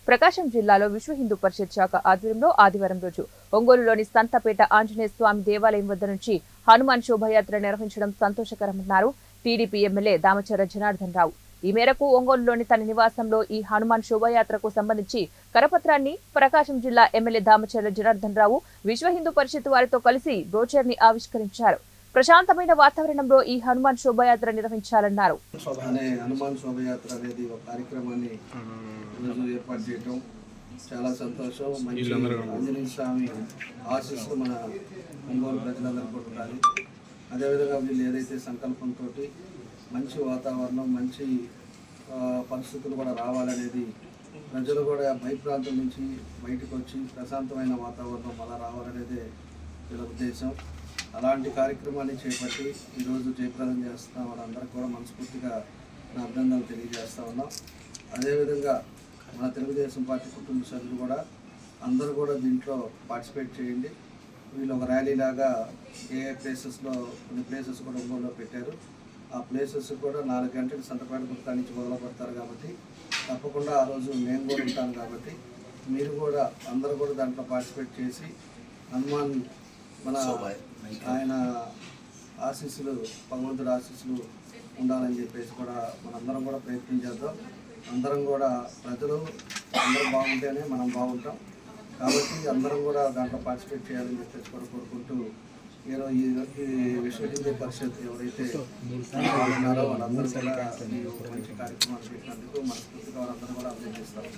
ప్రకాశం జిల్లాలో విశ్వ హిందూ పరిషత్ శాఖ ఆధ్వర్యంలో ఆదివారం రోజు ఒంగోలులోని సంతపేట ఆంజనేయ స్వామి దేవాలయం వద్ద నుంచి హనుమాన్ శోభయాత్ర నిర్వహించడం సంతోషకరమన్నారు టీడీపీ ఎమ్మెల్యే దామచర్ల జనార్దన్ రావు. ఈ మేరకు ఒంగోలులోని తన నివాసంలో ఈ హనుమాన్ శోభయాత్రకు సంబంధించి కరపత్రాన్ని ప్రకాశం జిల్లా ఎమ్మెల్యే దామచర్ల జనార్దన్ రావు విశ్వ హిందూ పరిషత్ వారితో కలిసి బ్రోచర్ ని ఆవిష్కరించారు. ప్రశాంతమైన వాతావరణంలో ఈ హనుమాన్ శోభయాత్ర నిర్వహించాలన్నారు. హనుమాన్ శోభయాత్ర అనేది ఒక కార్యక్రమాన్ని ఏర్పాటు చేయడం చాలా సంతోషం. మంచి ఆంజనేయ స్వామి ఆశీస్సులు మన ఒంగోలు ప్రజలందరూ కొట్టాలి. అదేవిధంగా వీళ్ళు ఏదైతే సంకల్పంతో మంచి వాతావరణం, మంచి పరిస్థితులు కూడా రావాలనేది, ప్రజలు కూడా భయప్రాంతం నుంచి బయటకు వచ్చి ప్రశాంతమైన వాతావరణం అలా రావాలనేదే వీళ్ళ ఉద్దేశం. అలాంటి కార్యక్రమాన్ని చేపట్టి ఈరోజు జయప్రదం చేస్తున్న వాళ్ళందరికీ కూడా మనస్ఫూర్తిగా నా అభినందనలు తెలియజేస్తూ ఉన్నాం. అదేవిధంగా మన తెలుగుదేశం పార్టీ కుటుంబ సభ్యులు కూడా అందరూ కూడా దీంట్లో పార్టిసిపేట్ చేయండి. వీళ్ళు ఒక ర్యాలీ లాగా ఏ ప్లేసెస్లో కొన్ని ప్లేసెస్ కూడా ఒంగోలులో పెట్టారు. ఆ ప్లేసెస్ కూడా 4 గంటలకు సంతపేట గుర్తా నుంచి మొదలు పెడతారు కాబట్టి తప్పకుండా ఆ రోజు మేము కూడా ఉంటాను కాబట్టి మీరు కూడా అందరూ కూడా దాంట్లో పార్టిసిపేట్ చేసి హనుమాన్ మన ఆయన ఆశీస్సులు, భగవంతుడి ఆశీస్సులు ఉండాలని చెప్పేసి కూడా మనందరం కూడా ప్రయత్నం చేద్దాం. అందరం కూడా ప్రజలు అందరూ బాగుంటేనే మనం బాగుంటాం కాబట్టి అందరం కూడా దాంట్లో పార్టిసిపేట్ చేయాలని చెప్పేసి కూడా కోరుకుంటూ ఈ విశ్వ హిందూ పరిషత్ ఎవరైతే ఉన్నారో వాళ్ళందరూ కూడా మంచి కార్యక్రమాలు పెట్టినందుకు మనస్ఫూర్తిగా వాళ్ళందరూ కూడా అభినందిస్తారు.